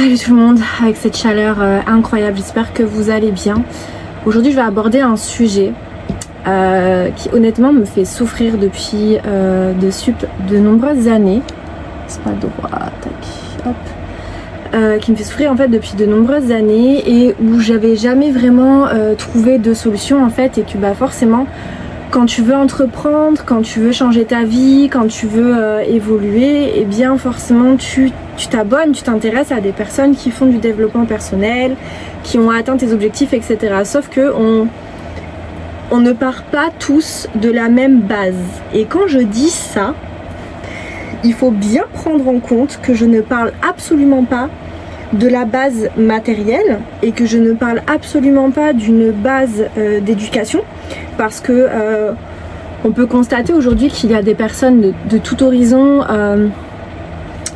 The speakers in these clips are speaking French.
Salut tout le monde, avec cette chaleur incroyable, j'espère que vous allez bien. Aujourd'hui je vais aborder un sujet qui honnêtement me fait souffrir depuis de nombreuses années. C'est pas droit, tac, hop. Qui me fait souffrir en fait depuis de nombreuses années et où j'avais jamais vraiment trouvé de solution en fait, et que forcément quand tu veux entreprendre, quand tu veux changer ta vie, quand tu veux évoluer, et bien forcément tu t'abonnes, tu t'intéresses à des personnes qui font du développement personnel, qui ont atteint tes objectifs, etc. Sauf que on ne part pas tous de la même base. Et quand je dis ça, il faut bien prendre en compte que je ne parle absolument pas de la base matérielle et que je ne parle absolument pas d'une base d'éducation, parce que on peut constater aujourd'hui qu'il y a des personnes de tout horizon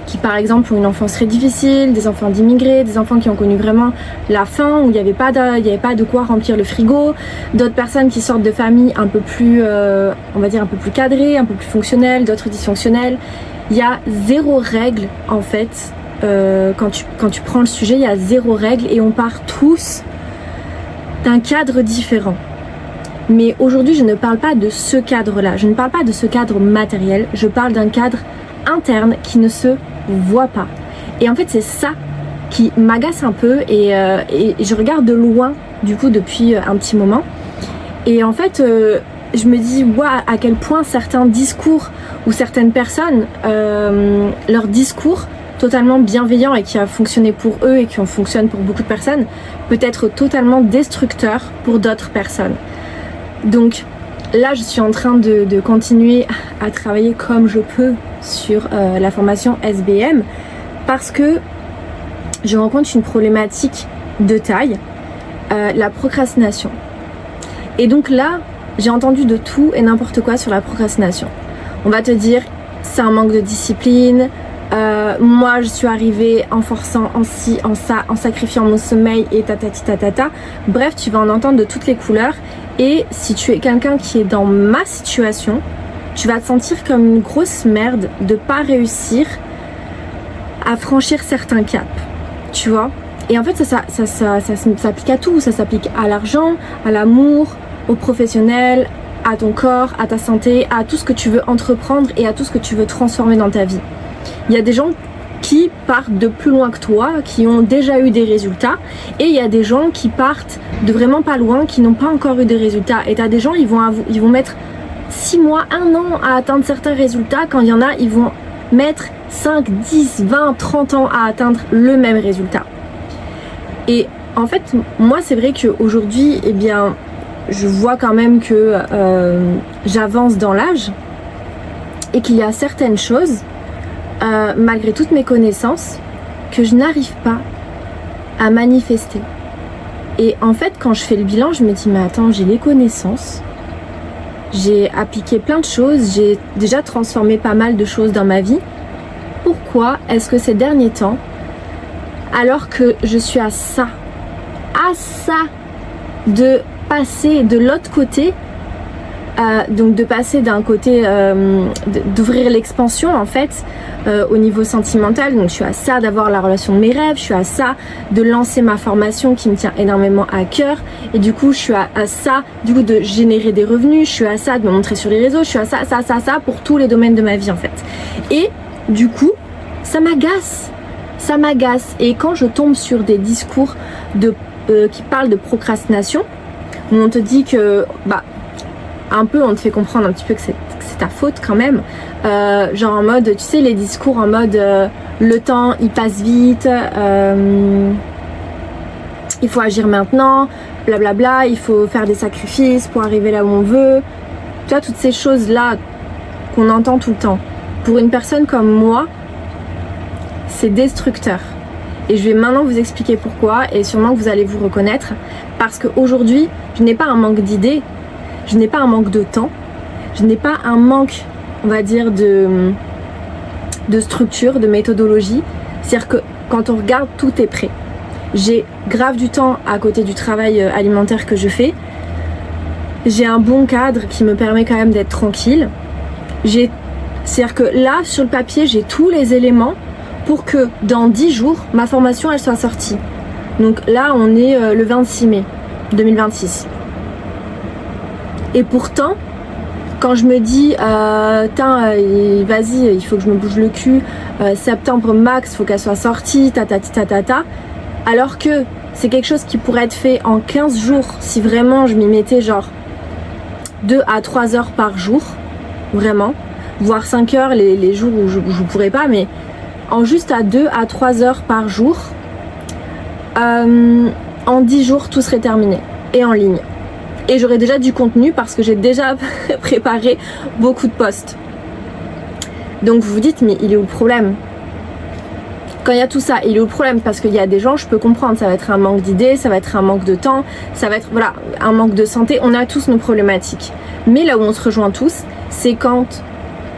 qui par exemple ont une enfance très difficile, des enfants d'immigrés, des enfants qui ont connu vraiment la faim, où il n'y avait pas de quoi remplir le frigo, d'autres personnes qui sortent de familles un peu plus on va dire un peu plus cadrées, un peu plus fonctionnelles, d'autres dysfonctionnelles. Il y a zéro règle en fait. Quand tu prends le sujet, il y a zéro règle et on part tous d'un cadre différent. Mais aujourd'hui, je ne parle pas de ce cadre-là, je ne parle pas de ce cadre matériel, je parle d'un cadre interne qui ne se voit pas. Et en fait, c'est ça qui m'agace un peu et je regarde de loin, du coup, depuis un petit moment. Et en fait, je me dis, à quel point certains discours ou certaines personnes, leur discours totalement bienveillant et qui a fonctionné pour eux et qui fonctionne pour beaucoup de personnes, peut être totalement destructeur pour d'autres personnes. Donc là, je suis en train de continuer à travailler comme je peux sur la formation SBM, parce que je rencontre une problématique de taille, la procrastination. Et donc là, j'ai entendu de tout et n'importe quoi sur la procrastination. On va te dire, c'est un manque de discipline. Moi je suis arrivée en forçant, en ci, en ça, en sacrifiant mon sommeil et tatata. Bref, tu vas en entendre de toutes les couleurs. Et si tu es quelqu'un qui est dans ma situation, tu vas te sentir comme une grosse merde de pas réussir à franchir certains caps, tu vois. Et en fait ça s'applique à tout, ça s'applique à l'argent, à l'amour, au professionnel, à ton corps, à ta santé, à tout ce que tu veux entreprendre et à tout ce que tu veux transformer dans ta vie. Il y a des gens qui partent de plus loin que toi, qui ont déjà eu des résultats, et il y a des gens qui partent de vraiment pas loin, qui n'ont pas encore eu de résultats. Et t'as des gens, ils vont mettre 6 mois, 1 an à atteindre certains résultats, quand il y en a, ils vont mettre 5, 10, 20, 30 ans à atteindre le même résultat. Et en fait, moi c'est vrai qu'aujourd'hui, eh bien, je vois quand même que j'avance dans l'âge, et qu'il y a certaines choses, malgré toutes mes connaissances, que je n'arrive pas à manifester. Et en fait, quand je fais le bilan, je me dis, mais attends, j'ai les connaissances, j'ai appliqué plein de choses, j'ai déjà transformé pas mal de choses dans ma vie. Pourquoi est-ce que ces derniers temps, alors que je suis à ça de passer de l'autre côté, donc de passer d'un côté, d'ouvrir l'expansion en fait, au niveau sentimental, donc je suis à ça d'avoir la relation de mes rêves, je suis à ça de lancer ma formation qui me tient énormément à cœur, et du coup je suis à ça du coup de générer des revenus, je suis à ça de me montrer sur les réseaux, je suis à ça pour tous les domaines de ma vie en fait. Et du coup ça m'agace, et quand je tombe sur des discours qui parlent de procrastination, où on te dit que un peu on te fait comprendre un petit peu que c'est ta faute quand même, genre en mode, tu sais, les discours en mode le temps il passe vite, il faut agir maintenant, blablabla, il faut faire des sacrifices pour arriver là où on veut, tu vois, toutes ces choses là qu'on entend tout le temps. Pour une personne comme moi, c'est destructeur. Et je vais maintenant vous expliquer pourquoi, et sûrement que vous allez vous reconnaître, parce qu'aujourd'hui je n'ai pas un manque d'idées, je n'ai pas un manque de temps, je n'ai pas un manque, on va dire, de structure, de méthodologie. C'est-à-dire que quand on regarde, tout est prêt. J'ai grave du temps à côté du travail alimentaire que je fais. J'ai un bon cadre qui me permet quand même d'être tranquille. C'est-à-dire que là, sur le papier, j'ai tous les éléments pour que dans 10 jours, ma formation elle soit sortie. Donc là, on est le 26 mai 2026. Et pourtant, quand je me dis, vas-y, il faut que je me bouge le cul, septembre max, faut qu'elle soit sortie, alors que c'est quelque chose qui pourrait être fait en 15 jours si vraiment je m'y mettais genre 2 à 3 heures par jour, vraiment, voire 5 heures les jours où je pourrais pas, mais en juste à 2 à 3 heures par jour, en 10 jours tout serait terminé et en ligne. Et j'aurais déjà du contenu parce que j'ai déjà préparé beaucoup de posts. Donc vous vous dites, mais il est où le problème? Quand il y a tout ça, il est où le problème? Parce qu'il y a des gens, je peux comprendre, ça va être un manque d'idées, ça va être un manque de temps, ça va être voilà, un manque de santé, on a tous nos problématiques. Mais là où on se rejoint tous, c'est quand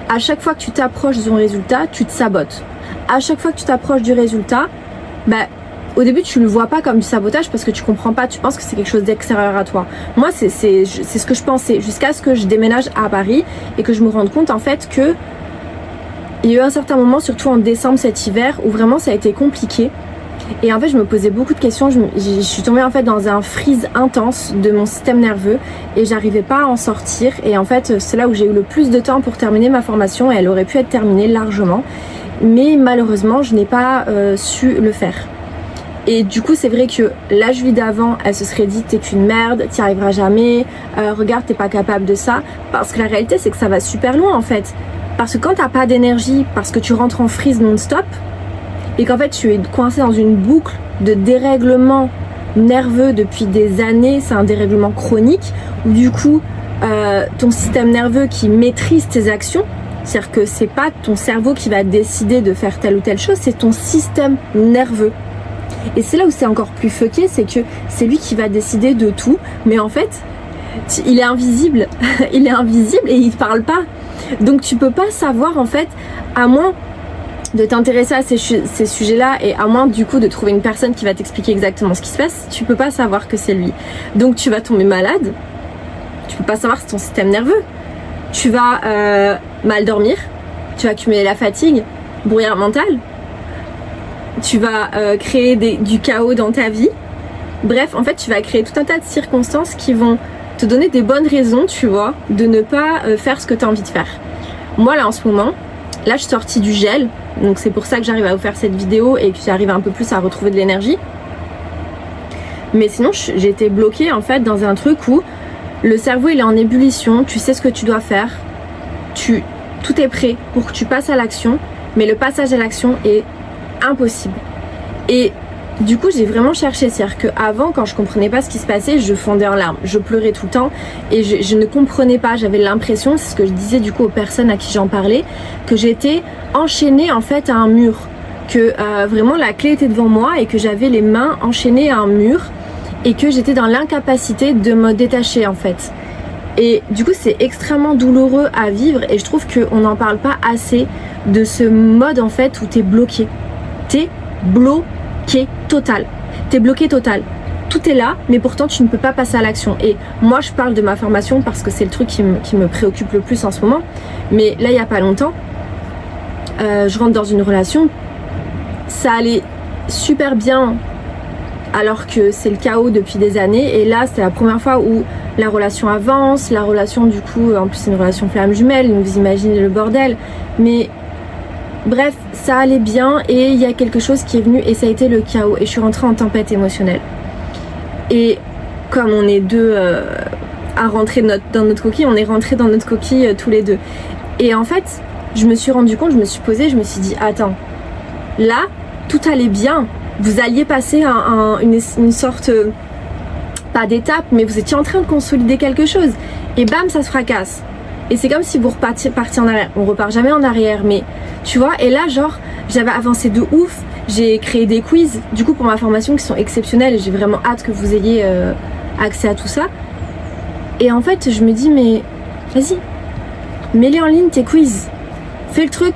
à chaque fois que tu t'approches de ton résultat, tu te sabotes. À chaque fois que tu t'approches du résultat, au début tu le vois pas comme du sabotage parce que tu comprends pas, tu penses que c'est quelque chose d'extérieur à toi. Moi c'est ce que je pensais jusqu'à ce que je déménage à Paris et que je me rende compte en fait que il y a eu un certain moment, surtout en décembre cet hiver, où vraiment ça a été compliqué. Et en fait je me posais beaucoup de questions, je suis tombée en fait dans un freeze intense de mon système nerveux et j'arrivais pas à en sortir. Et en fait c'est là où j'ai eu le plus de temps pour terminer ma formation et elle aurait pu être terminée largement. Mais malheureusement je n'ai pas su le faire. Et du coup c'est vrai que la Julie d'avant elle se serait dit t'es qu'une merde, t'y arriveras jamais, regarde t'es pas capable de ça. Parce que la réalité c'est que ça va super loin en fait. Parce que quand t'as pas d'énergie, parce que tu rentres en freeze non-stop et qu'en fait tu es coincé dans une boucle de dérèglement nerveux depuis des années, c'est un dérèglement chronique où du coup ton système nerveux qui maîtrise tes actions, c'est-à-dire que c'est pas ton cerveau qui va décider de faire telle ou telle chose, c'est ton système nerveux. Et c'est là où c'est encore plus fucké, c'est que c'est lui qui va décider de tout, mais en fait, il est invisible, il est invisible et il te parle pas. Donc tu peux pas savoir en fait, à moins de t'intéresser à ces sujets-là et à moins du coup de trouver une personne qui va t'expliquer exactement ce qui se passe, tu peux pas savoir que c'est lui. Donc tu vas tomber malade, tu peux pas savoir c'est ton système nerveux. Tu vas mal dormir, tu vas accumuler la fatigue, brouillard mental. Tu vas créer du chaos dans ta vie. Bref, en fait, tu vas créer tout un tas de circonstances qui vont te donner des bonnes raisons, tu vois, de ne pas faire ce que tu as envie de faire. Moi, là, en ce moment, là, je suis sortie du gel. Donc, c'est pour ça que j'arrive à vous faire cette vidéo et que j'arrive un peu plus à retrouver de l'énergie. Mais sinon, j'ai été bloquée, en fait, dans un truc où le cerveau, il est en ébullition. Tu sais ce que tu dois faire. Tout est prêt pour que tu passes à l'action. Mais le passage à l'action est impossible. Et du coup j'ai vraiment cherché, c'est-à-dire qu'avant quand je comprenais pas ce qui se passait, je fondais en larmes, je pleurais tout le temps et je ne comprenais pas, j'avais l'impression, c'est ce que je disais du coup aux personnes à qui j'en parlais, que j'étais enchaînée en fait à un mur, que vraiment la clé était devant moi et que j'avais les mains enchaînées à un mur et que j'étais dans l'incapacité de me détacher en fait. Et du coup c'est extrêmement douloureux à vivre et je trouve qu'on n'en parle pas assez de ce mode en fait où t'es bloqué. T'es bloqué total. T'es bloqué total. Tout est là, mais pourtant tu ne peux pas passer à l'action. Et moi je parle de ma formation parce que c'est le truc qui me préoccupe le plus en ce moment. Mais là il n'y a pas longtemps, je rentre dans une relation. Ça allait super bien alors que c'est le chaos depuis des années. Et là c'est la première fois où la relation avance. La relation du coup, en plus c'est une relation flamme jumelle, donc vous imaginez le bordel. Mais bref, ça allait bien et il y a quelque chose qui est venu et ça a été le chaos et je suis rentrée en tempête émotionnelle. Et comme on est deux à rentrer dans notre coquille, on est rentrés dans notre coquille tous les deux. Et en fait, je me suis rendu compte, je me suis posée, je me suis dit attends, là, tout allait bien. Vous alliez passer une sorte, pas d'étape, mais vous étiez en train de consolider quelque chose. Et bam, ça se fracasse. Et c'est comme si vous partiez en arrière. On repart jamais en arrière, mais tu vois, et là genre j'avais avancé de ouf, j'ai créé des quiz du coup pour ma formation qui sont exceptionnels et j'ai vraiment hâte que vous ayez accès à tout ça. Et en fait je me dis mais vas-y, mets-les en ligne tes quiz, fais le truc.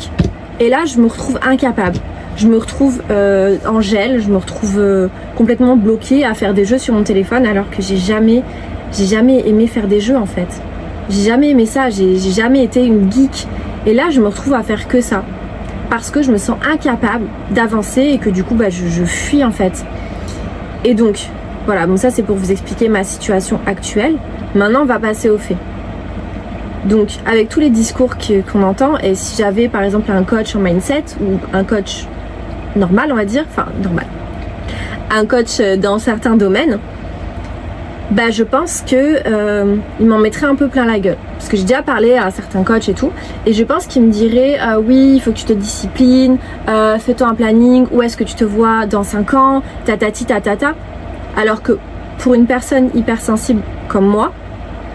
Et là je me retrouve incapable, je me retrouve en gel, je me retrouve complètement bloquée à faire des jeux sur mon téléphone alors que j'ai jamais aimé faire des jeux en fait. J'ai jamais aimé ça, j'ai jamais été une geek. Et là je me retrouve à faire que ça. parce que je me sens incapable d'avancer et que du coup je fuis en fait. Et donc voilà, bon ça c'est pour vous expliquer ma situation actuelle. Maintenant on va passer aux faits. Donc avec tous les discours qu'on entend, et si j'avais par exemple un coach en mindset ou un coach normal on va dire, enfin normal, un coach dans certains domaines, je pense que il m'en mettrait un peu plein la gueule. Parce que j'ai déjà parlé à certains coachs et tout, et je pense qu'il me dirait oui, il faut que tu te disciplines, fais-toi un planning, où est-ce que tu te vois dans 5 ans, tatati tatata. Alors que pour une personne hypersensible comme moi,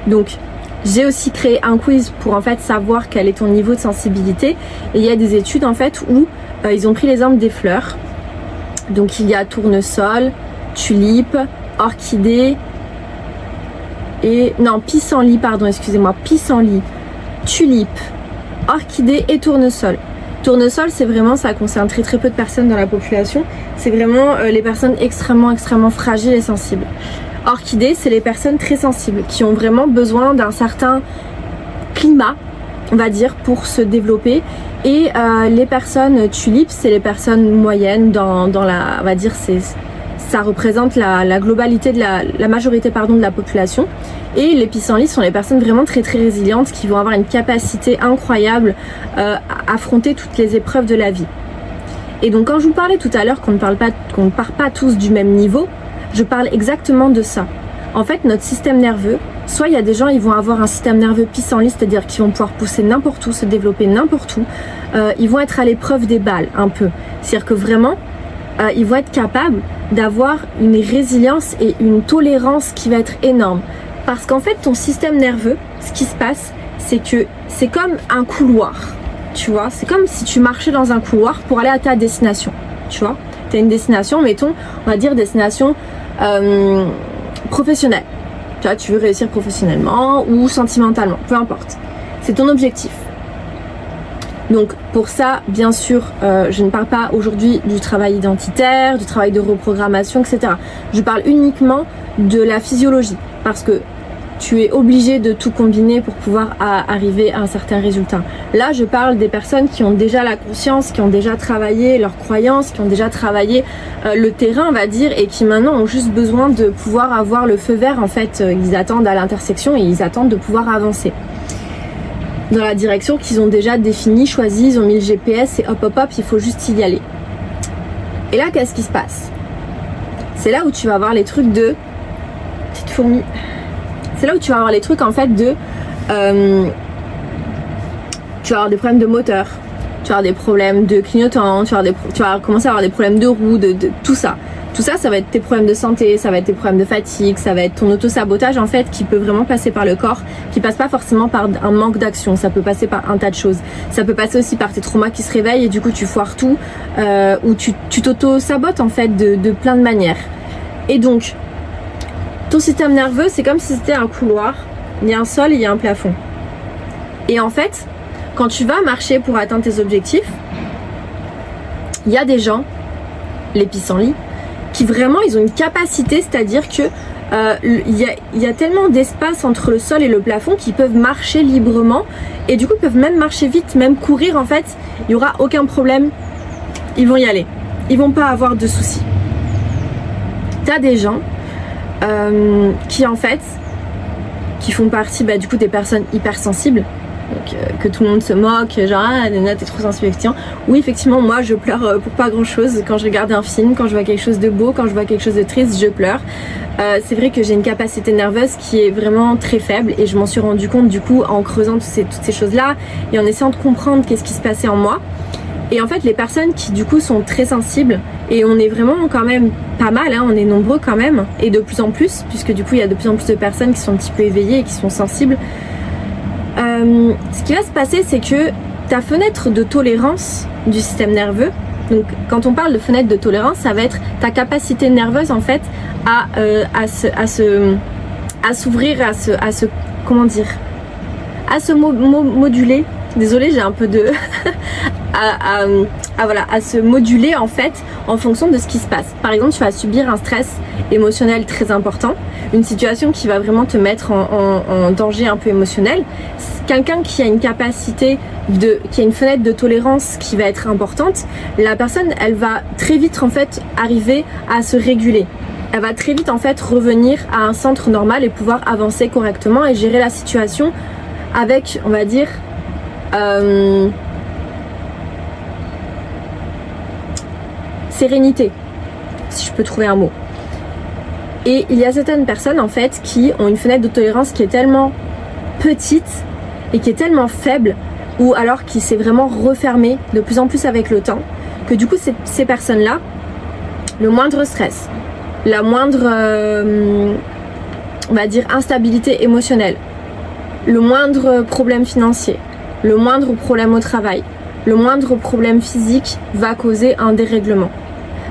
donc j'ai aussi créé un quiz pour en fait savoir quel est ton niveau de sensibilité, et il y a des études en fait où ils ont pris l'exemple des fleurs. Donc il y a tournesol, tulipe, orchidée, pissenlit, pissenlit, tulipe, orchidée et tournesol. Tournesol, c'est vraiment, ça concerne très très peu de personnes dans la population. C'est vraiment les personnes extrêmement fragiles et sensibles. Orchidée, c'est les personnes très sensibles qui ont vraiment besoin d'un certain climat, on va dire, pour se développer. Et les personnes tulipes, c'est les personnes moyennes dans la, on va dire, ça représente la globalité de la majorité de la population. Et les pissenlits sont les personnes vraiment très résilientes qui vont avoir une capacité incroyable à affronter toutes les épreuves de la vie. Et donc quand je vous parlais tout à l'heure qu'on ne part pas tous du même niveau, je parle exactement de ça. En fait, notre système nerveux, soit il y a des gens, ils vont avoir un système nerveux pissenlit, c'est-à-dire qu'ils vont pouvoir pousser n'importe où, se développer n'importe où. Ils vont être à l'épreuve des balles, un peu. C'est-à-dire que vraiment, ils vont être capables d'avoir une résilience et une tolérance qui va être énorme. Parce qu'en fait, ton système nerveux, ce qui se passe, c'est que c'est comme un couloir. Tu vois, c'est comme si tu marchais dans un couloir pour aller à ta destination. Tu vois, tu as une destination, mettons, on va dire destination professionnelle. Tu vois, tu veux réussir professionnellement ou sentimentalement, peu importe. C'est ton objectif. Donc pour ça, bien sûr, je ne parle pas aujourd'hui du travail identitaire, du travail de reprogrammation, etc. Je parle uniquement de la physiologie, parce que tu es obligé de tout combiner pour pouvoir arriver à un certain résultat. Là, je parle des personnes qui ont déjà la conscience, qui ont déjà travaillé leurs croyances, qui ont déjà travaillé le terrain, on va dire, et qui maintenant ont juste besoin de pouvoir avoir le feu vert. En fait, ils attendent à l'intersection et ils attendent de pouvoir avancer dans la direction qu'ils ont déjà définie, choisie, ils ont mis le GPS et hop, il faut juste y aller. Et là, qu'est-ce qui se passe? C'est là où tu vas avoir les trucs de... Petite fourmi. C'est là où tu vas avoir les trucs en fait de... tu vas avoir des problèmes de moteur, tu vas avoir des problèmes de clignotant, tu vas commencer à avoir des problèmes de roue, de tout ça. Tout ça, ça va être tes problèmes de santé, ça va être tes problèmes de fatigue, ça va être ton auto-sabotage en fait qui peut vraiment passer par le corps, qui passe pas forcément par un manque d'action, ça peut passer par un tas de choses. Ça peut passer aussi par tes traumas qui se réveillent et du coup tu foires tout, ou tu t'auto-sabotes en fait de plein de manières. Et donc, ton système nerveux, c'est comme si c'était un couloir, il y a un sol et il y a un plafond. Et en fait, quand tu vas marcher pour atteindre tes objectifs, il y a des gens, les pissenlits, qui vraiment ils ont une capacité, c'est-à-dire que il y a tellement d'espace entre le sol et le plafond qu'ils peuvent marcher librement et du coup ils peuvent même marcher vite, même courir en fait, il n'y aura aucun problème, ils vont y aller, ils vont pas avoir de soucis. T'as des gens qui en fait qui font partie du coup des personnes hypersensibles. Donc, que tout le monde se moque, genre Nana t'es trop sensible. Oui, effectivement, moi je pleure pour pas grand chose quand je regarde un film, quand je vois quelque chose de beau, quand je vois quelque chose de triste, je pleure. C'est vrai que j'ai une capacité nerveuse qui est vraiment très faible et je m'en suis rendu compte du coup en creusant toutes ces choses là et en essayant de comprendre qu'est-ce qui se passait en moi. Et en fait les personnes qui du coup sont très sensibles, et on est vraiment quand même pas mal, hein, on est nombreux quand même, et de plus en plus, puisque du coup il y a de plus en plus de personnes qui sont un petit peu éveillées et qui sont sensibles. Ce qui va se passer, c'est que ta fenêtre de tolérance du système nerveux, donc quand on parle de fenêtre de tolérance, ça va être ta capacité nerveuse en fait à s'ouvrir, à se moduler. Désolée, j'ai un peu de à se moduler en fait en fonction de ce qui se passe. Par exemple, tu vas subir un stress émotionnel très important, une situation qui va vraiment te mettre en danger un peu émotionnel. quelqu'un qui a une capacité qui a une fenêtre de tolérance qui va être importante, la personne, elle va très vite en fait arriver à se réguler. Elle va très vite en fait revenir à un centre normal et pouvoir avancer correctement et gérer la situation avec, on va dire, sérénité, si je peux trouver un mot. Et il y a certaines personnes en fait qui ont une fenêtre de tolérance qui est tellement petite et qui est tellement faible, ou alors qui s'est vraiment refermée de plus en plus avec le temps, que du coup ces personnes-là, le moindre stress, la moindre, on va dire, instabilité émotionnelle, le moindre problème financier, le moindre problème au travail, le moindre problème physique va causer un dérèglement.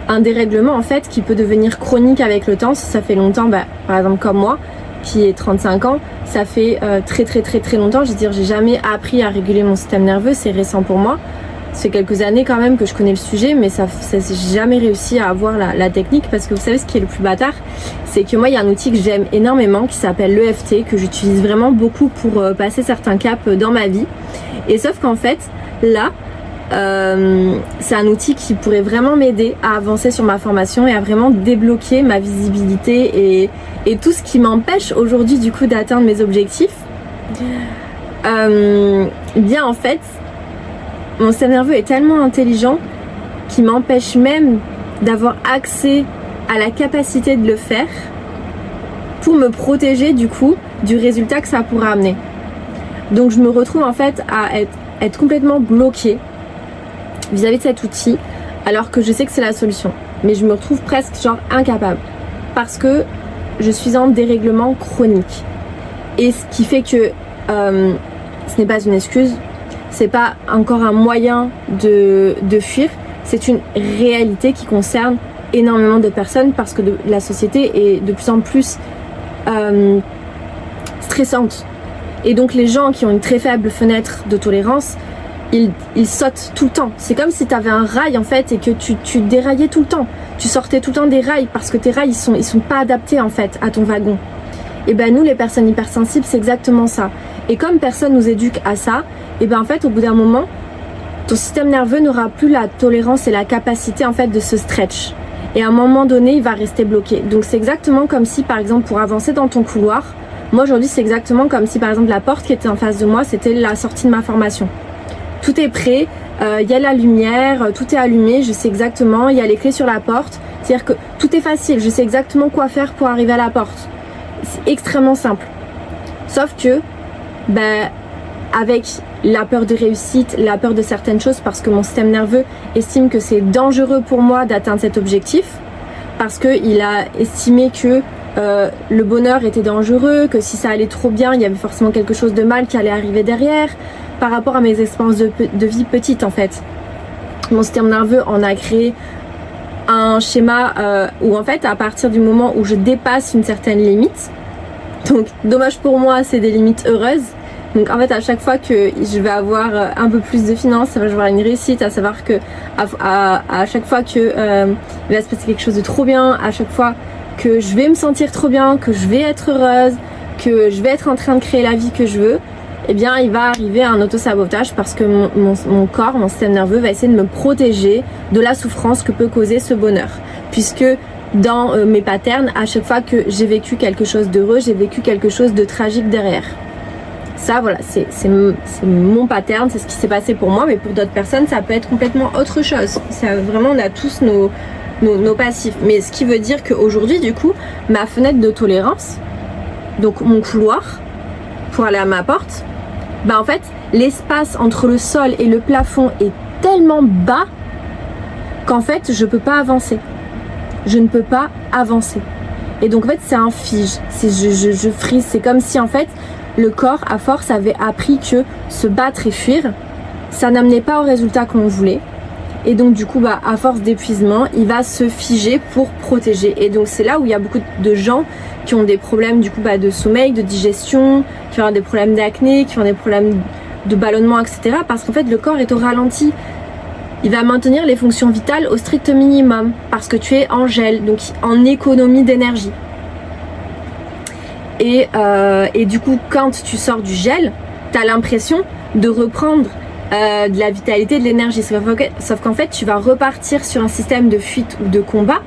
Un dérèglement en fait qui peut devenir chronique avec le temps si ça fait longtemps, par exemple comme moi qui ai 35 ans, ça fait très longtemps, je veux dire j'ai jamais appris à réguler mon système nerveux, c'est récent pour moi. Ça fait quelques années quand même que je connais le sujet, mais j'ai jamais réussi à avoir la technique, parce que vous savez ce qui est le plus bâtard, c'est que moi il y a un outil que j'aime énormément qui s'appelle l'EFT, que j'utilise vraiment beaucoup pour passer certains caps dans ma vie. Et sauf qu'en fait là, c'est un outil qui pourrait vraiment m'aider à avancer sur ma formation et à vraiment débloquer ma visibilité et tout ce qui m'empêche aujourd'hui du coup d'atteindre mes objectifs. Bien en fait, mon système nerveux est tellement intelligent qu'il m'empêche même d'avoir accès à la capacité de le faire pour me protéger du coup du résultat que ça pourra amener. Donc je me retrouve en fait à être complètement bloquée vis-à-vis de cet outil, alors que je sais que c'est la solution, mais je me retrouve presque genre incapable parce que je suis en dérèglement chronique, et ce qui fait que ce n'est pas une excuse, c'est pas encore un moyen de fuir, c'est une réalité qui concerne énormément de personnes, parce que la société est de plus en plus stressante, et donc les gens qui ont une très faible fenêtre de tolérance, ils sautent tout le temps. C'est comme si tu avais un rail en fait et que tu déraillais tout le temps. Tu sortais tout le temps des rails parce que tes rails ils sont pas adaptés en fait à ton wagon. Et ben nous les personnes hypersensibles, c'est exactement ça. Et comme personne nous éduque à ça, et ben en fait au bout d'un moment, ton système nerveux n'aura plus la tolérance et la capacité en fait de se stretch. Et à un moment donné, il va rester bloqué. Donc c'est exactement comme si par exemple pour avancer dans ton couloir, moi aujourd'hui c'est exactement comme si par exemple la porte qui était en face de moi, c'était la sortie de ma formation. Tout est prêt, y a la lumière, tout est allumé, je sais exactement, il y a les clés sur la porte. C'est-à-dire que tout est facile, je sais exactement quoi faire pour arriver à la porte. C'est extrêmement simple. Sauf que, avec la peur de réussite, la peur de certaines choses, parce que mon système nerveux estime que c'est dangereux pour moi d'atteindre cet objectif, parce qu'il a estimé que le bonheur était dangereux, que si ça allait trop bien, il y avait forcément quelque chose de mal qui allait arriver derrière, par rapport à mes expériences de vie petites en fait. Mon système nerveux en a créé un schéma où en fait à partir du moment où je dépasse une certaine limite, donc dommage pour moi, c'est des limites heureuses, donc en fait à chaque fois que je vais avoir un peu plus de finances, je vais avoir une réussite, à savoir que à chaque fois que il va se passer quelque chose de trop bien, à chaque fois que je vais me sentir trop bien, que je vais être heureuse, que je vais être en train de créer la vie que je veux, eh bien il va arriver un auto-sabotage, parce que mon corps, mon système nerveux va essayer de me protéger de la souffrance que peut causer ce bonheur. Puisque dans mes patterns, à chaque fois que j'ai vécu quelque chose d'heureux, j'ai vécu quelque chose de tragique derrière. Ça voilà, c'est mon pattern, c'est ce qui s'est passé pour moi, mais pour d'autres personnes ça peut être complètement autre chose. Ça, vraiment on a tous nos passifs. Mais ce qui veut dire qu'aujourd'hui du coup, ma fenêtre de tolérance, donc mon couloir pour aller à ma porte, en fait l'espace entre le sol et le plafond est tellement bas qu'en fait je peux pas avancer. Je ne peux pas avancer. Et donc en fait c'est un fige, je frise, c'est comme si en fait le corps à force avait appris que se battre et fuir, ça n'amenait pas au résultat que l'on voulait. Et donc du coup à force d'épuisement, il va se figer pour protéger. Et donc c'est là où il y a beaucoup de gens qui ont des problèmes du coup de sommeil, de digestion, qui ont des problèmes d'acné, qui ont des problèmes de ballonnement, etc. Parce qu'en fait le corps est au ralenti. Il va maintenir les fonctions vitales au strict minimum parce que tu es en gel, donc en économie d'énergie. Et du coup quand tu sors du gel, t'as l'impression de reprendre de la vitalité, de l'énergie. Sauf qu'en fait, tu vas repartir sur un système de fuite ou de combat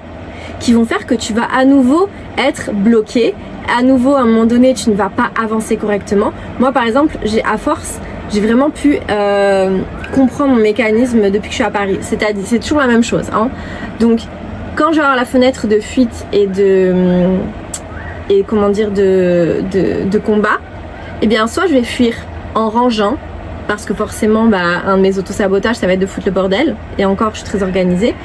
qui vont faire que tu vas à nouveau être bloqué. À nouveau, à un moment donné, tu ne vas pas avancer correctement. Moi, par exemple, j'ai vraiment pu comprendre mon mécanisme depuis que je suis à Paris. C'est toujours la même chose. Hein. Donc, quand je vais avoir la fenêtre de fuite et de combat, eh bien, soit je vais fuir en rangeant, parce que forcément, un de mes autosabotages, ça va être de foutre le bordel. Et encore, je suis très organisée.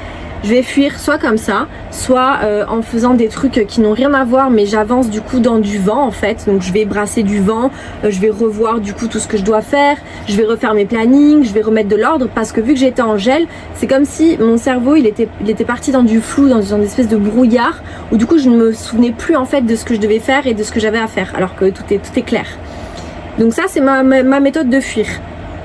Je vais fuir soit comme ça, soit en faisant des trucs qui n'ont rien à voir, mais j'avance du coup dans du vent en fait. Donc je vais brasser du vent, je vais revoir du coup tout ce que je dois faire, je vais refaire mes plannings, je vais remettre de l'ordre parce que vu que j'étais en gel, c'est comme si mon cerveau il était parti dans du flou, dans une espèce de brouillard où du coup je ne me souvenais plus en fait de ce que je devais faire et de ce que j'avais à faire alors que tout est clair. Donc ça c'est ma méthode de fuir.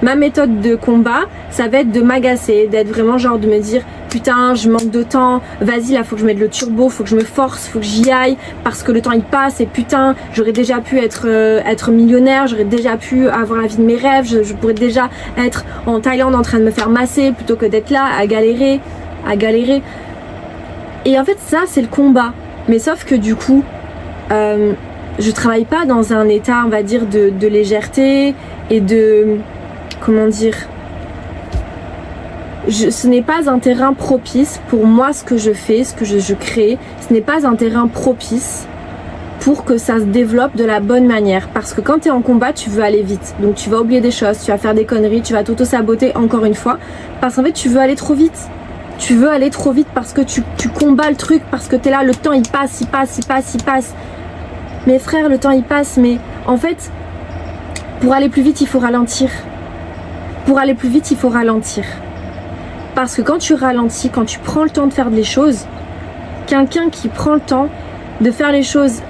Ma méthode de combat, ça va être de m'agacer, d'être vraiment genre de me dire putain je manque de temps, vas-y là faut que je mette le turbo, faut que je me force, faut que j'y aille parce que le temps il passe et putain j'aurais déjà pu être millionnaire, j'aurais déjà pu avoir la vie de mes rêves, je pourrais déjà être en Thaïlande en train de me faire masser plutôt que d'être là à galérer. Et en fait ça c'est le combat, mais sauf que du coup je travaille pas dans un état on va dire de légèreté et de... Comment dire, ce n'est pas un terrain propice pour moi ce que je fais, ce que je crée, ce n'est pas un terrain propice pour que ça se développe de la bonne manière. Parce que quand tu es en combat, tu veux aller vite. Donc tu vas oublier des choses, tu vas faire des conneries, tu vas t'auto-saboter encore une fois. Parce qu'en fait, tu veux aller trop vite. Tu veux aller trop vite parce que tu combats le truc, parce que tu es là, le temps il passe. Mais frère, le temps il passe, mais en fait, pour aller plus vite, il faut ralentir. Parce que quand tu ralentis, quand tu prends le temps de faire les choses, quelqu'un qui prend le temps de faire les choses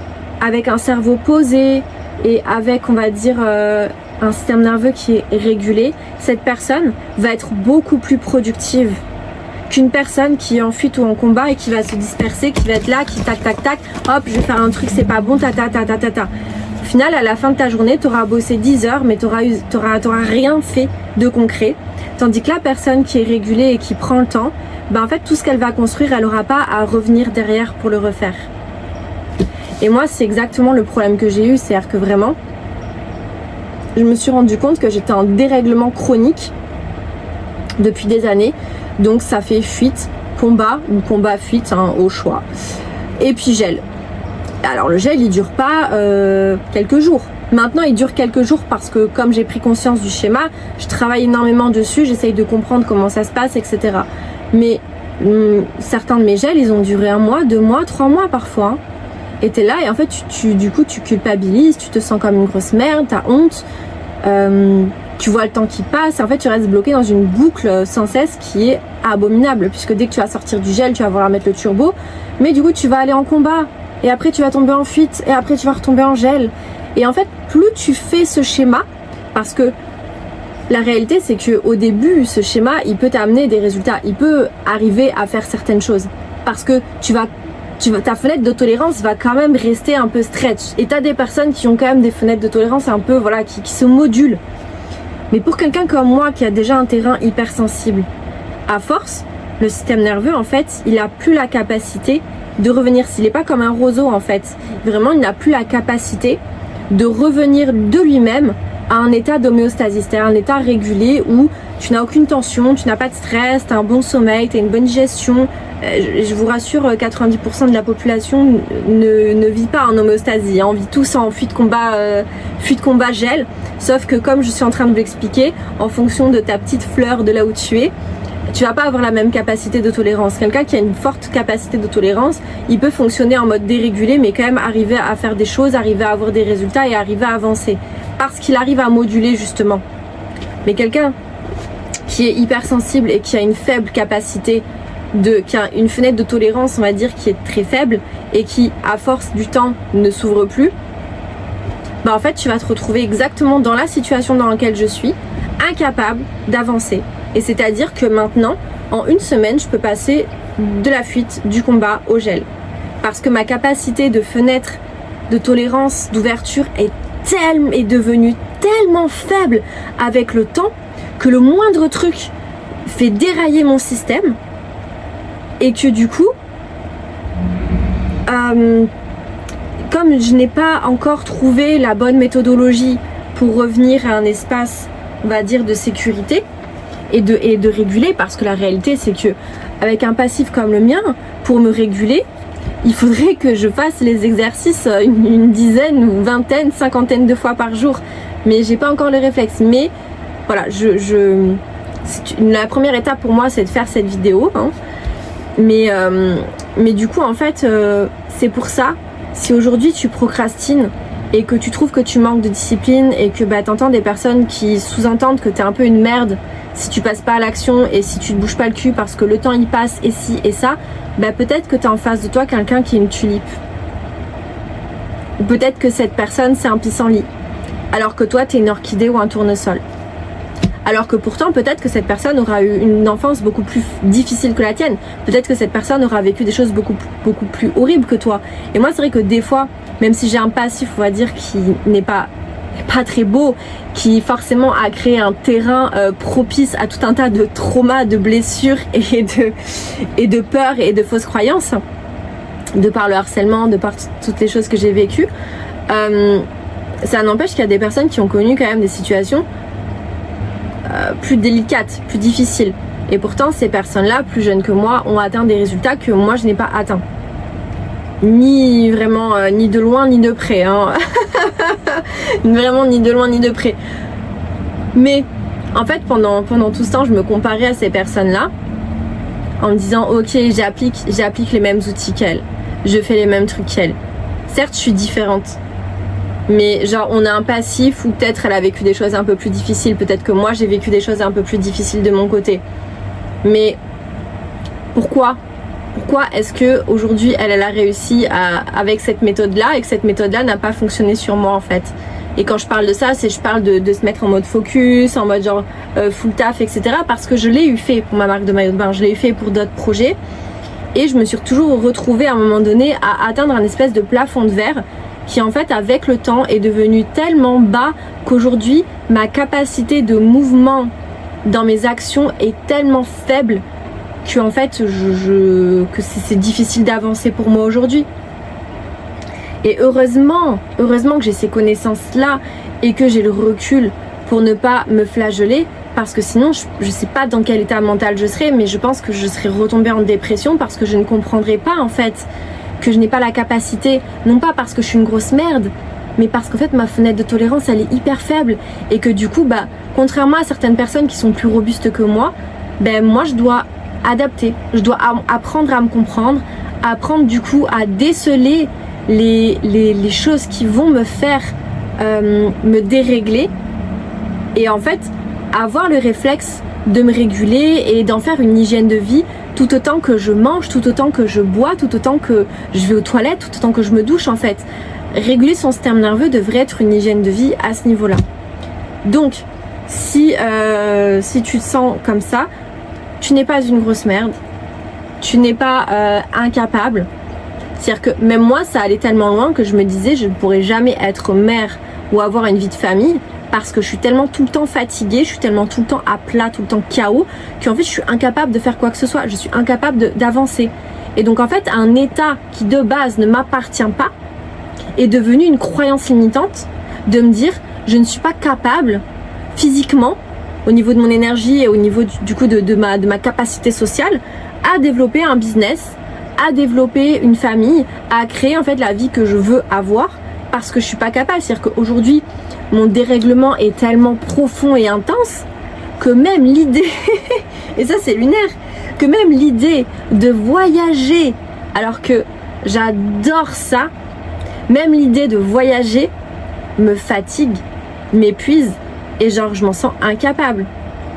avec un cerveau posé et avec, on va dire, un système nerveux qui est régulé, cette personne va être beaucoup plus productive qu'une personne qui est en fuite ou en combat et qui va se disperser, qui va être là, qui tac, hop, je vais faire un truc, c'est pas bon, ta. Au final, à la fin de ta journée, tu auras bossé 10 heures, mais tu n'auras rien fait de concret. Tandis que la personne qui est régulée et qui prend le temps, en fait, tout ce qu'elle va construire, elle n'aura pas à revenir derrière pour le refaire. Et moi, c'est exactement le problème que j'ai eu. C'est-à-dire que vraiment, je me suis rendu compte que j'étais en dérèglement chronique depuis des années. Donc, ça fait fuite, combat ou combat-fuite, au choix. Et puis gel. Alors le gel il dure pas quelques jours. Maintenant il dure quelques jours parce que comme j'ai pris conscience du schéma, je travaille énormément dessus, j'essaye de comprendre comment ça se passe, etc. Mais certains de mes gels ils ont duré 1 mois, 2 mois, 3 mois parfois. Hein. Et t'es là et en fait du coup tu culpabilises, tu te sens comme une grosse merde, t'as honte, tu vois le temps qui passe, en fait tu restes bloqué dans une boucle sans cesse qui est abominable puisque dès que tu vas sortir du gel tu vas vouloir mettre le turbo, mais du coup tu vas aller en combat. Et après tu vas tomber en fuite, et après tu vas retomber en gel. Et en fait, plus tu fais ce schéma, parce que la réalité c'est qu'au début, ce schéma, il peut t'amener des résultats. Il peut arriver à faire certaines choses. Parce que ta fenêtre de tolérance va quand même rester un peu stretch. Et t'as des personnes qui ont quand même des fenêtres de tolérance un peu, voilà, qui se modulent. Mais pour quelqu'un comme moi, qui a déjà un terrain hypersensible, à force, le système nerveux, en fait, il a plus la capacité de revenir, s'il n'est pas comme un roseau en fait, vraiment il n'a plus la capacité de revenir de lui-même à un état d'homéostasie, c'est-à-dire un état régulé où tu n'as aucune tension, tu n'as pas de stress, tu as un bon sommeil, tu as une bonne digestion. Je vous rassure, 90% de la population ne vit pas en homéostasie, hein. On vit tous en fuite combat gel, sauf que comme je suis en train de vous l'expliquer, en fonction de ta petite fleur de là où tu es, tu vas pas avoir la même capacité de tolérance. Quelqu'un qui a une forte capacité de tolérance, il peut fonctionner en mode dérégulé, mais quand même arriver à faire des choses, arriver à avoir des résultats et arriver à avancer. Parce qu'il arrive à moduler justement. Mais quelqu'un qui est hypersensible et qui a une faible capacité, qui a une fenêtre de tolérance, on va dire, qui est très faible et qui, à force du temps, ne s'ouvre plus, en fait, tu vas te retrouver exactement dans la situation dans laquelle je suis, incapable d'avancer. Et c'est-à-dire que maintenant, en 1 semaine, je peux passer de la fuite, du combat au gel. Parce que ma capacité de fenêtre, de tolérance, d'ouverture est devenue tellement faible avec le temps que le moindre truc fait dérailler mon système et que du coup, comme je n'ai pas encore trouvé la bonne méthodologie pour revenir à un espace, on va dire, de sécurité et de réguler, parce que la réalité c'est que avec un passif comme le mien, pour me réguler, il faudrait que je fasse les exercices une dizaine ou vingtaine, cinquantaine de fois par jour, mais j'ai pas encore le réflexe. Mais voilà, la première étape pour moi c'est de faire cette vidéo, hein. Mais du coup en fait c'est pour ça, si aujourd'hui tu procrastines et que tu trouves que tu manques de discipline et que t'entends des personnes qui sous-entendent que t'es un peu une merde si tu passes pas à l'action et si tu te bouges pas le cul parce que le temps il passe et ci et ça, peut-être que t'as en face de toi quelqu'un qui est une tulipe. Ou peut-être que cette personne c'est un pissenlit, alors que toi t'es une orchidée ou un tournesol. Alors que pourtant peut-être que cette personne aura eu une enfance beaucoup plus difficile que la tienne. Peut-être que cette personne aura vécu des choses beaucoup plus horribles que toi. Et moi c'est vrai que des fois, même si j'ai un passif, on va dire, qui n'est pas très beau, qui forcément a créé un terrain propice à tout un tas de traumas, de blessures et de peurs et de fausses croyances, de par le harcèlement, de par toutes les choses que j'ai vécues, ça n'empêche qu'il y a des personnes qui ont connu quand même des situations plus délicates, plus difficiles. Et pourtant ces personnes-là, plus jeunes que moi, ont atteint des résultats que moi je n'ai pas atteints. Ni vraiment, ni de loin ni de près, hein. Vraiment ni de loin ni de près. Mais en fait pendant tout ce temps je me comparais à ces personnes-là en me disant ok, j'applique les mêmes outils qu'elles, je fais les mêmes trucs qu'elles. Certes je suis différente, mais genre on a un passif où peut-être elle a vécu des choses un peu plus difficiles, peut-être que moi j'ai vécu des choses un peu plus difficiles de mon côté. Mais pourquoi est-ce que aujourd'hui elle a réussi avec cette méthode-là et que cette méthode-là n'a pas fonctionné sur moi en fait? Et quand je parle de ça, je parle de se mettre en mode focus, en mode genre full taf, etc. Parce que je l'ai eu fait pour ma marque de maillot de bain, je l'ai eu fait pour d'autres projets. Et je me suis toujours retrouvée à un moment donné à atteindre un espèce de plafond de verre qui en fait avec le temps est devenu tellement bas qu'aujourd'hui ma capacité de mouvement dans mes actions est tellement faible que en fait que c'est difficile d'avancer pour moi aujourd'hui. Et heureusement que j'ai ces connaissances là et que j'ai le recul pour ne pas me flageller, parce que sinon je sais pas dans quel état mental je serais, mais je pense que je serais retombée en dépression parce que je ne comprendrais pas en fait que je n'ai pas la capacité, non pas parce que je suis une grosse merde, mais parce qu'en fait ma fenêtre de tolérance elle est hyper faible et que du coup contrairement à certaines personnes qui sont plus robustes que moi, moi je dois adapter, je dois apprendre à me comprendre, apprendre du coup à déceler les choses qui vont me faire me dérégler et en fait avoir le réflexe de me réguler et d'en faire une hygiène de vie tout autant que je mange, tout autant que je bois, tout autant que je vais aux toilettes, tout autant que je me douche en fait. Réguler son système nerveux devrait être une hygiène de vie à ce niveau-là. Donc si tu te sens comme ça, tu n'es pas une grosse merde, tu n'es pas incapable. C'est-à-dire que même moi ça allait tellement loin que je me disais je ne pourrais jamais être mère ou avoir une vie de famille parce que je suis tellement tout le temps fatiguée, je suis tellement tout le temps à plat, tout le temps KO, qu'en fait je suis incapable de faire quoi que ce soit, je suis incapable d'avancer. Et donc en fait un état qui de base ne m'appartient pas est devenu une croyance limitante de me dire je ne suis pas capable physiquement, au niveau de mon énergie et au niveau du coup de ma capacité sociale, à développer un business, à développer une famille, à créer en fait la vie que je veux avoir parce que je suis pas capable. C'est-à-dire qu'aujourd'hui mon dérèglement est tellement profond et intense que même l'idée et ça c'est lunaire, que même l'idée de voyager, alors que j'adore ça, même l'idée de voyager me fatigue, m'épuise et genre je m'en sens incapable.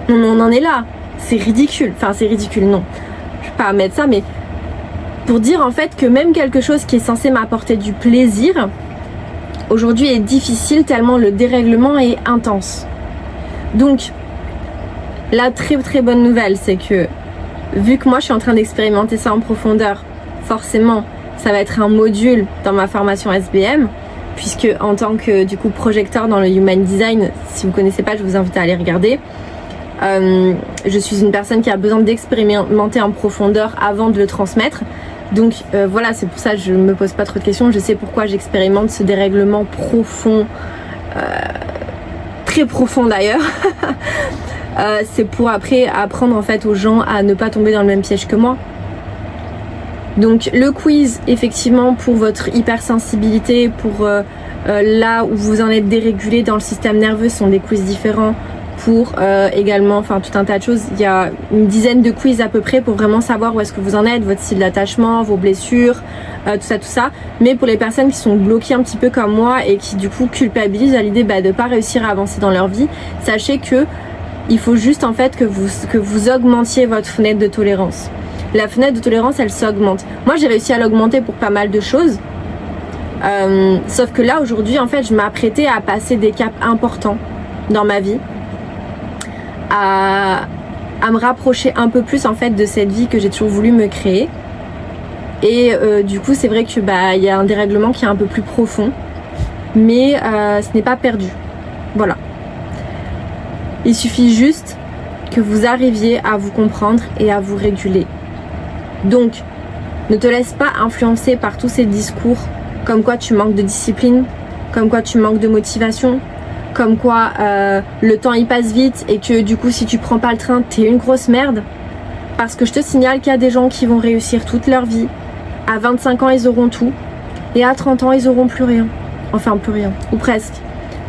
On en est là, c'est ridicule, enfin c'est ridicule, non, je vais pas mettre ça, mais pour dire en fait que même quelque chose qui est censé m'apporter du plaisir aujourd'hui est difficile tellement le dérèglement est intense. Donc la très très bonne nouvelle c'est que vu que moi je suis en train d'expérimenter ça en profondeur, forcément ça va être un module dans ma formation SBM, puisque en tant que du coup projecteur dans le Human Design, si vous connaissez pas, je vous invite à aller regarder. Je suis une personne qui a besoin d'expérimenter en profondeur avant de le transmettre. Donc voilà, c'est pour ça que je me pose pas trop de questions. Je sais pourquoi j'expérimente ce dérèglement profond, très profond d'ailleurs. C'est pour après apprendre en fait aux gens à ne pas tomber dans le même piège que moi. Donc le quiz, effectivement, pour votre hypersensibilité, pour là où vous en êtes dérégulé dans le système nerveux, sont des quiz différents. Pour également, enfin tout un tas de choses, il y a une dizaine de quiz à peu près pour vraiment savoir où est-ce que vous en êtes, votre style d'attachement, vos blessures, tout ça. Mais pour les personnes qui sont bloquées un petit peu comme moi et qui du coup culpabilisent à l'idée de ne pas réussir à avancer dans leur vie, sachez que il faut juste en fait que vous augmentiez votre fenêtre de tolérance. La fenêtre de tolérance, elle s'augmente. Moi, j'ai réussi à l'augmenter pour pas mal de choses. Sauf que là, aujourd'hui, en fait, je m'apprêtais à passer des caps importants dans ma vie. À me rapprocher un peu plus, en fait, de cette vie que j'ai toujours voulu me créer. Et du coup, c'est vrai que y a un dérèglement qui est un peu plus profond. Mais ce n'est pas perdu. Voilà. Il suffit juste que vous arriviez à vous comprendre et à vous réguler. Donc, ne te laisse pas influencer par tous ces discours comme quoi tu manques de discipline, comme quoi tu manques de motivation, comme quoi le temps il passe vite et que du coup si tu prends pas le train t'es une grosse merde. Parce que je te signale qu'il y a des gens qui vont réussir toute leur vie. À 25 ans ils auront tout et à 30 ans ils auront plus rien. Enfin plus rien, ou presque.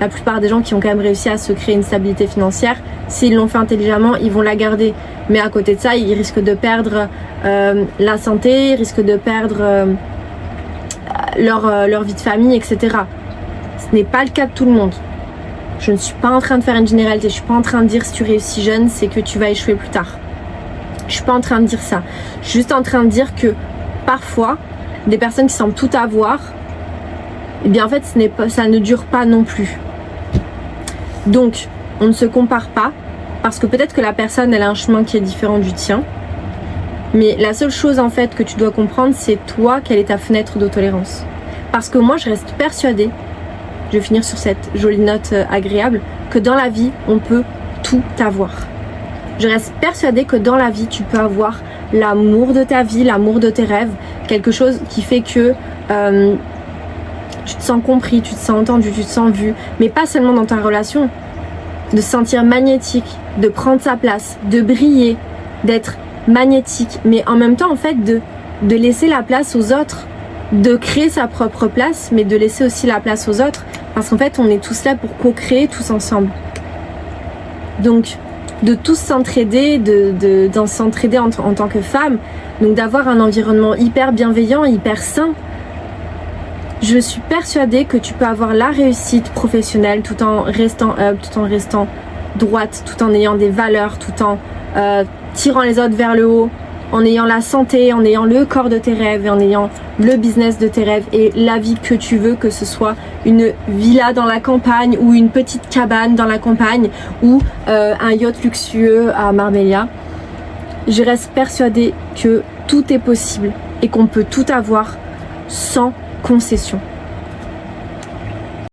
La plupart des gens qui ont quand même réussi à se créer une stabilité financière, s'ils l'ont fait intelligemment, ils vont la garder. Mais à côté de ça, ils risquent de perdre la santé, ils risquent de perdre leur vie de famille, etc. Ce n'est pas le cas de tout le monde. Je ne suis pas en train de faire une généralité. Je ne suis pas en train de dire si tu réussis jeune, c'est que tu vas échouer plus tard. Je ne suis pas en train de dire ça. Je suis juste en train de dire que parfois, des personnes qui semblent tout avoir, eh bien en fait, ça ne dure pas non plus. Donc, on ne se compare pas, parce que peut-être que la personne, elle a un chemin qui est différent du tien. Mais la seule chose en fait que tu dois comprendre, c'est toi, quelle est ta fenêtre de tolérance. Parce que moi, je reste persuadée, je vais finir sur cette jolie note agréable, que dans la vie, on peut tout avoir. Je reste persuadée que dans la vie, tu peux avoir l'amour de ta vie, l'amour de tes rêves, quelque chose qui fait que tu te sens compris, tu te sens entendu, tu te sens vu, mais pas seulement dans ta relation. De se sentir magnétique, de prendre sa place, de briller, d'être magnétique, mais en même temps en fait de laisser la place aux autres, de créer sa propre place, mais de laisser aussi la place aux autres, parce qu'en fait on est tous là pour co-créer tous ensemble. Donc de tous s'entraider, d'en s'entraider en tant que femme, donc d'avoir un environnement hyper bienveillant, hyper sain. Je suis persuadée que tu peux avoir la réussite professionnelle tout en restant up, tout en restant droite, tout en ayant des valeurs, tout en tirant les autres vers le haut, en ayant la santé, en ayant le corps de tes rêves et en ayant le business de tes rêves et la vie que tu veux, que ce soit une villa dans la campagne ou une petite cabane dans la campagne ou un yacht luxueux à Marbella. Je reste persuadée que tout est possible et qu'on peut tout avoir sans concession.